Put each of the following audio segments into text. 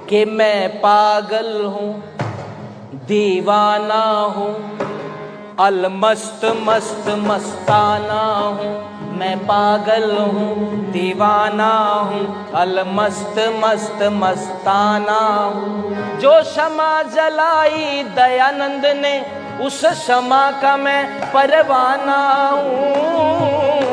कि मैं पागल हूँ दीवाना हूँ, अलमस्त मस्त मस्ताना हूँ। मैं पागल हूँ दीवाना हूँ, अलमस्त मस्त मस्ताना हूँ। जो क्षमा जलाई दयानंद ने, उस क्षमा का मैं परवाना हूँ।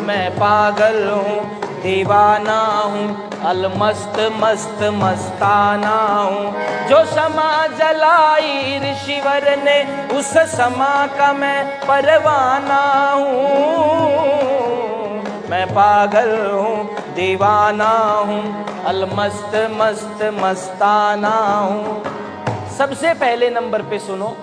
मैं पागल हूँ दीवाना हूँ, अलमस्त मस्त मस्ताना हूँ। जो क्षमा जलाई ऋषिवर ने, उस क्षमा का मैं परवाना हूँ। मैं पागल हूँ दीवाना हूँ, अलमस्त मस्त मस्ताना हूँ। सबसे पहले नंबर पे सुनो,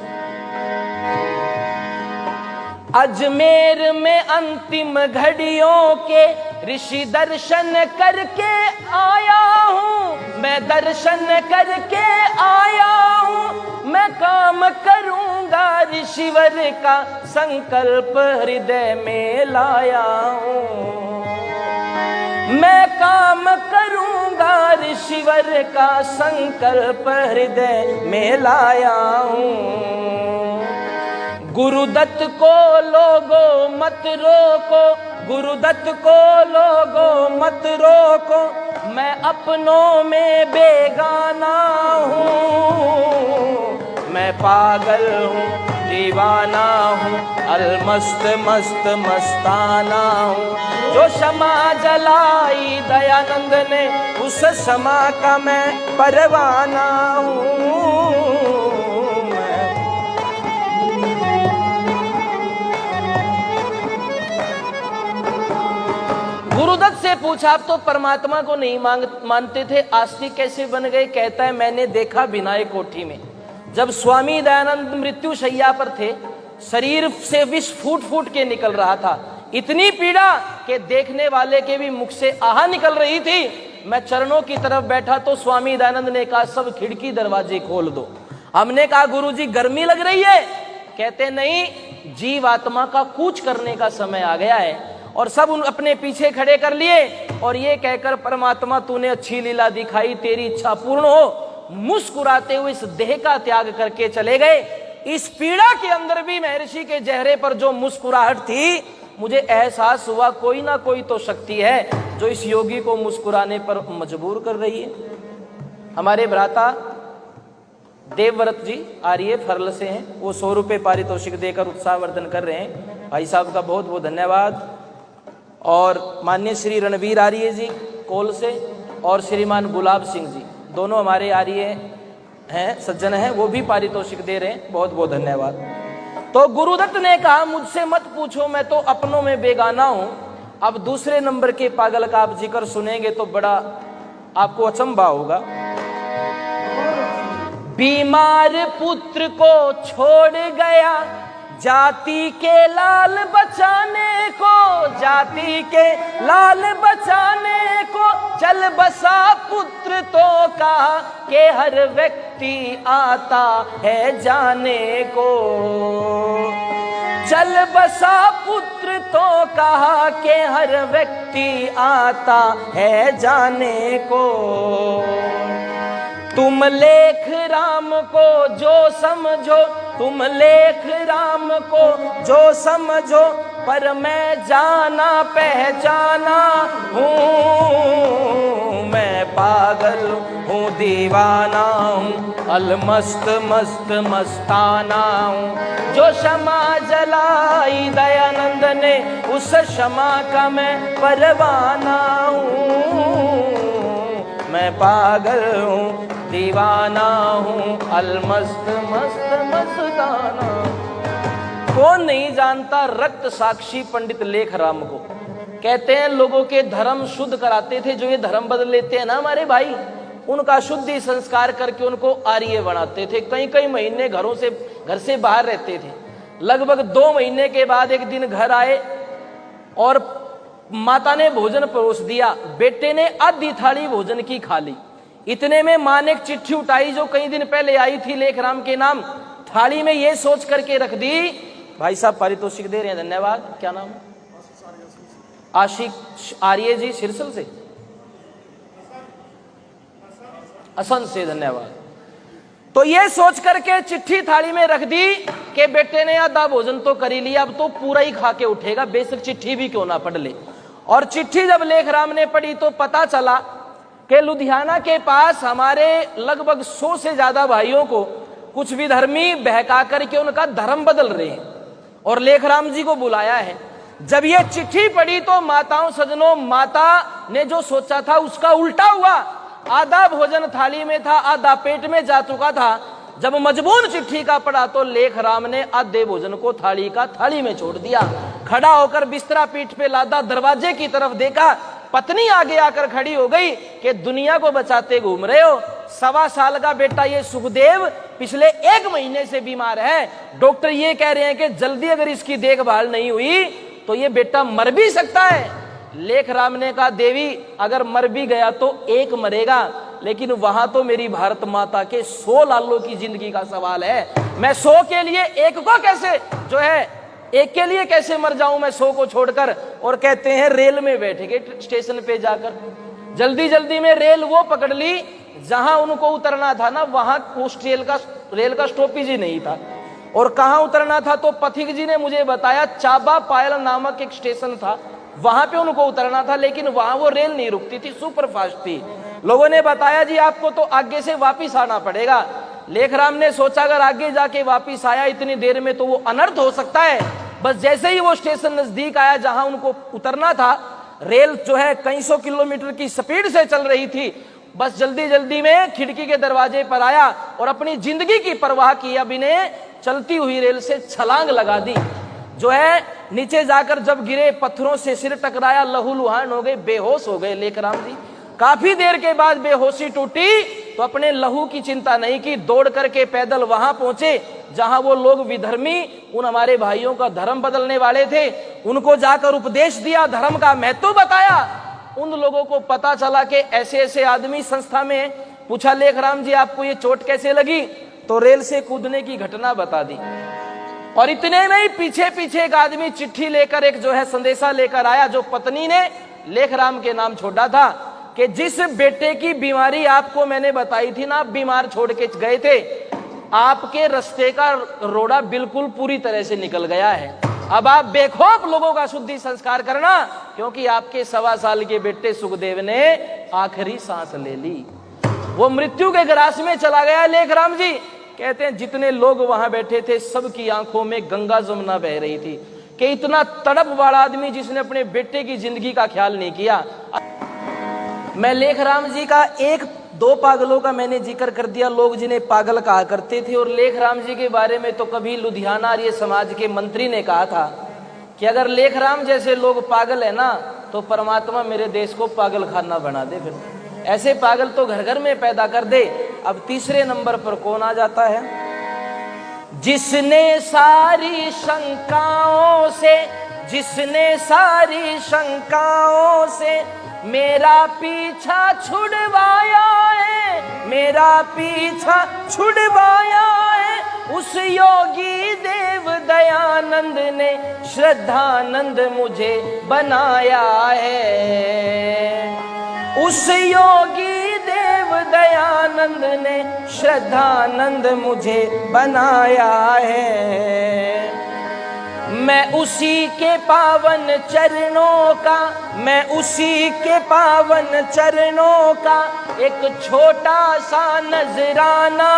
अजमेर में अंतिम घड़ियों के ऋषि दर्शन करके आया हूँ। मैं दर्शन करके आया हूँ। मैं काम करूँगा ऋषिवर का संकल्प हृदय में लाया हूँ। मैं काम करूँगा ऋषिवर का संकल्प हृदय में लाया हूँ। गुरुदत्त को लोगो मत रोको, गुरुदत्त को लोगो मत रोको, मैं अपनों में बेगाना हूँ। मैं पागल हूँ दीवाना हूँ, अलमस्त मस्त मस्ताना हूँ। जो क्षमा जलाई दयानंद ने, उस क्षमा का मैं परवाना हूँ। गुरुदत्त से पूछा, आप तो परमात्मा को नहीं मानते थे, आस्तिक कैसे बन गए? कहता है, मैंने देखा विनायक कोठी में जब स्वामी दयानंद मृत्यु शैया पर थे, शरीर से विष फूट फूट के निकल रहा था। इतनी पीड़ा कि देखने वाले के भी मुख से आह निकल रही थी। मैं चरणों की तरफ बैठा तो स्वामी दयानंद ने कहा, सब खिड़की दरवाजे खोल दो। हमने कहा, गुरुजी गर्मी लग रही है? कहते नहीं, जीव आत्मा का कूच करने का समय आ गया है। और सब उन अपने पीछे खड़े कर लिए और ये कहकर, परमात्मा तूने अच्छी लीला दिखाई, तेरी इच्छा पूर्ण हो। मुस्कुराते हुए इस देह का त्याग करके चले गए। इस पीड़ा के अंदर भी महर्षि के चेहरे पर जो मुस्कुराहट थी, मुझे एहसास हुआ कोई ना कोई तो शक्ति है जो इस योगी को मुस्कुराने पर मजबूर कर रही है। हमारे भ्राता देवव्रत जी आर्य फरल से हैं, वो 100 रुपये पारितोषिक देकर उत्साहवर्धन कर रहे हैं। भाई साहब का बहुत बहुत धन्यवाद। और माननीय श्री रणवीर आर्य जी कोल से और श्रीमान गुलाब सिंह जी, दोनों हमारे आर्य हैं, सज्जन हैं, वो भी पारितोषिक दे रहे हैं। बहुत बहुत धन्यवाद। तो गुरुदत्त ने कहा, मुझसे मत पूछो, मैं तो अपनों में बेगाना हूं। अब दूसरे नंबर के पागल का आप जिक्र सुनेंगे तो बड़ा आपको अचंभा होगा। बीमार पुत्र को छोड़ गया जाति के लाल बचाने को, जाति के लाल बचाने को। चल बसा पुत्र तो कहा कि हर व्यक्ति आता है जाने को। चल बसा पुत्र तो कहा कि हर व्यक्ति आता है जाने को। तुम लेख राम को जो समझो, तुम लेख राम को जो समझो, पर मैं जाना पहचाना हूँ। मैं पागल हूँ दीवाना हूँ, अलमस्त मस्त मस्ताना हूँ। जो क्षमा जलाई दयानंद ने, उस क्षमा का मैं परवाना हूँ। मैं पागल हूँ दीवाना हूँ, अलमस्त मस्त मस्ताना। कौन नहीं जानता रक्त साक्षी पंडित लेख राम को? कहते हैं लोगों के धर्म शुद्ध कराते थे। जो ये धर्म बदल लेते हैं ना हमारे भाई, उनका शुद्धि संस्कार करके उनको आर्य बनाते थे। कई कई महीने घर से बाहर रहते थे। लगभग 2 महीने के बाद एक दिन घर आए और माता ने भोजन परोस दिया। बेटे ने आधी थाली भोजन की खा ली। इतने में मां ने एक चिट्ठी उठाई जो कई दिन पहले आई थी लेखराम के नाम। थाली में ये सोच करके रख दी, भाई साहब पारितोषिक दे रहे हैं, धन्यवाद। क्या नाम? आशिक आर्य जी सिरसल से। असंख्य धन्यवाद। तो ये सोच करके चिट्ठी थाली में रख दी कि बेटे ने आधा भोजन तो कर ही लिया, अब तो पूरा ही खा के उठेगा, बेशक चिट्ठी भी क्यों ना पढ़ ले। और चिट्ठी जब लेखराम ने पढ़ी तो पता चला कि लुधियाना के पास हमारे लगभग 100 से ज्यादा भाइयों को कुछ विधर्मी बहका करके उनका धर्म बदल रहे हैं और लेखराम जी को बुलाया है। जब ये चिट्ठी पढ़ी तो माताओं सजनों, माता ने जो सोचा था उसका उल्टा हुआ। आधा भोजन थाली में था, आधा पेट में जा चुका था। जब मजबूर चिट्ठी का पढ़ा तो लेखराम ने आधे भोजन को थाली में छोड़ दिया। खड़ा होकर बिस्तरा पीठ पे लादा, दरवाजे की तरफ देखा, पत्नी आगे आकर खड़ी हो गई कि दुनिया को बचाते घूम रहे हो। 1.25 साल का बेटा ये सुखदेव पिछले 1 महीने से बीमार है। डॉक्टर ये कह रहे हैं कि जल्दी अगर इसकी देखभाल नहीं हुई तो ये बेटा मर भी सकता है। लेखराम ने कहा, देवी अगर मर भी गया तो एक मरेगा, लेकिन वहां तो मेरी भारत माता के 100 लालों की जिंदगी का सवाल है। मैं 100 के लिए एक को कैसे जो है एक के लिए कैसे मर जाऊं मैं 100 को छोड़कर। और कहते हैं रेल में बैठ गए स्टेशन पे जाकर, जल्दी जल्दी में रेल वो पकड़ ली जहां उनको उतरना था ना, वहां उस रेल का स्टॉपेज ही नहीं था। और कहां उतरना था तो पथिक जी ने मुझे बताया, चाबा पायल नामक एक स्टेशन था, वहां पे उनको उतरना था, लेकिन वहां वो रेल नहीं रुकती थी, सुपर फास्ट थी। लोगों ने बताया जी आपको तो आगे से वापिस आना पड़ेगा। लेखराम ने सोचा अगर आगे जाके वापिस आया इतनी देर में तो वो अनर्थ हो सकता है। बस जैसे ही वो स्टेशन नजदीक आया जहां उनको उतरना था, रेल जो है कई 100 किलोमीटर की स्पीड से चल रही थी। बस जल्दी जल्दी में खिड़की के दरवाजे पर आया और अपनी जिंदगी की परवाह किए बिना चलती हुई रेल से छलांग लगा दी। जो है नीचे जाकर जब गिरे, पत्थरों से सिर टकराया, लहूलुहान हो गए, बेहोश हो गए लेखराम जी। काफी देर के बाद बेहोशी टूटी तो अपने लहू की चिंता नहीं की, दौड़ करके पैदल वहां पहुंचे जहां वो लोग विधर्मी उन हमारे भाइयों का धर्म बदलने वाले थे। उनको जाकर उपदेश दिया, धर्म का महत्व बताया। उन लोगों को पता चला कि ऐसे ऐसे आदमी संस्था में। पूछा लेखराम जी आपको ये चोट कैसे लगी, तो रेल से कूदने की घटना बता दी। और इतने में ही पीछे पीछे एक आदमी चिट्ठी लेकर एक जो है संदेशा लेकर आया, जो पत्नी ने लेखराम के नाम छोड़ा था कि जिस बेटे की बीमारी आपको मैंने बताई थी ना, आप बीमार छोड़ के गए थे, आपके रास्ते का रोड़ा बिल्कुल पूरी तरह से निकल गया है। अब आप बेखौफ लोगों का शुद्धि संस्कार करना, क्योंकि आपके 1.25 साल के बेटे सुखदेव ने आखिरी सांस ले ली, वो मृत्यु के ग्रास में चला गया। लेखराम जी कहते हैं जितने लोग वहां बैठे थे सबकी आंखों में गंगा जमुना बह रही थी कि इतना तड़प वाला आदमी जिसने अपने बेटे की जिंदगी का ख्याल नहीं किया। मैं लेखराम जी का 1-2 पागलों का मैंने जिक्र कर दिया, लोग जिन्हें पागल कहा करते थे। और लेखराम जी के बारे में तो कभी लुधियाना आर्य समाज के मंत्री ने कहा था कि अगर लेखराम जैसे लोग पागल है ना तो परमात्मा मेरे देश को पागल खाना बना दे, फिर ऐसे पागल तो घर घर में पैदा कर दे। अब तीसरे नंबर पर कौन आ जाता है, जिसने सारी शंकाओं से मेरा पीछा छुड़वाया है, उस योगी देव दयानंद ने श्रद्धानंद मुझे बनाया है। उस योगी देव दयानंद ने श्रद्धानंद मुझे बनाया है। मैं उसी के पावन चरणों का एक छोटा सा नजराना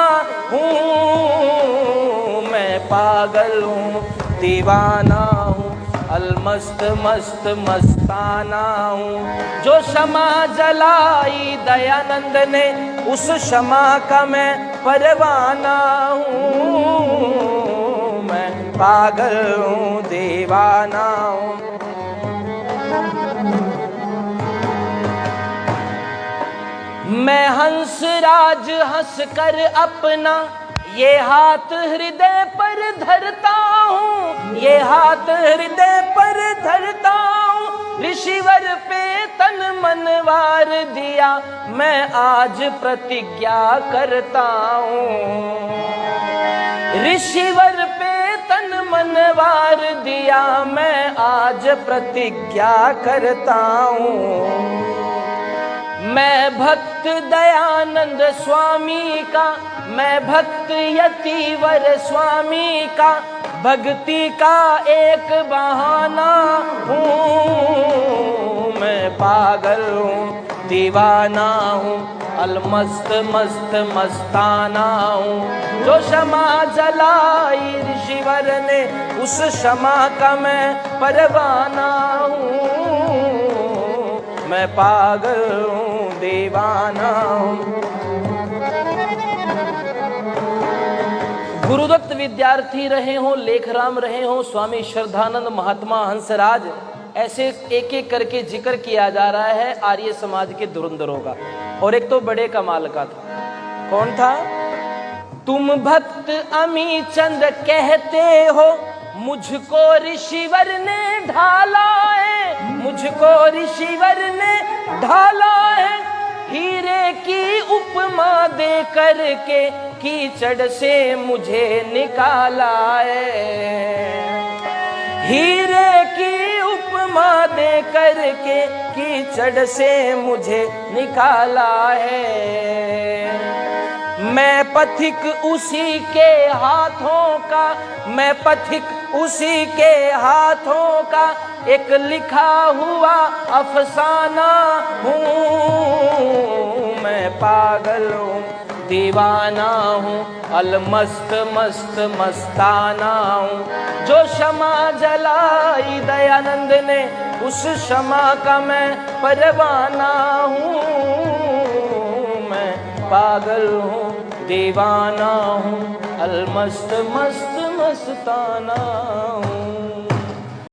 हूँ। मैं पागल हूँ, दीवाना हूँ, अलमस्त मस्त मस्ताना हूँ। जो क्षमा जलाई दयानंद ने, उस क्षमा का मैं परवाना हूँ। मैं पागल हूँ, दीवाना हूँ। मैं हंसराज हंस कर अपना ये हाथ हृदय पर धरता हूँ, ये हाथ हृदय पर धरता हूँ। ऋषिवर पे तन मन वार दिया, मैं आज प्रतिज्ञा करता हूँ। ऋषिवर पे तन मन वार दिया, मैं आज प्रतिज्ञा करता हूँ। मैं भक्त दयानंद स्वामी का, मैं भक्त यतिवर स्वामी का, भक्ति का एक बहाना हूँ। मैं पागल हूँ, दीवाना हूँ, अलमस्त मस्त मस्ताना हूँ। जो क्षमा जलाई ऋषिवर ने, उस क्षमा का मैं परवाना हूँ। मैं पागल हूँ, दीवाना हूँ। गुरुदत्त विद्यार्थी रहे हों, लेखराम रहे हों, स्वामी श्रद्धानंद, महात्मा हंसराज, ऐसे एक एक करके जिक्र किया जा रहा है आर्य समाज के धुरंधरों का। और एक तो बड़े कमाल का था। कौन था? तुम भक्त अमी चंद कहते हो, मुझको ऋषिवर ने ढाला है, मुझको ऋषिवर ने ढाला है। हीरे की उपमा दे करके कीचड़ से मुझे निकाला है। हीरे की उपमा दे करके कीचड़ से मुझे निकाला है। मैं पथिक उसी के हाथों का, मैं पथिक उसी के हाथों का, एक लिखा हुआ अफसाना हूँ। मैं पागल हूँ, दीवाना हूँ, अलमस्त मस्त मस्ताना हूँ। जो क्षमा जलाई दयानंद ने, उस क्षमा का मैं परवाना हूँ। मैं पागल हूँ, दीवाना हूँ, अलमस्त मस्त मस्ताना हूँ।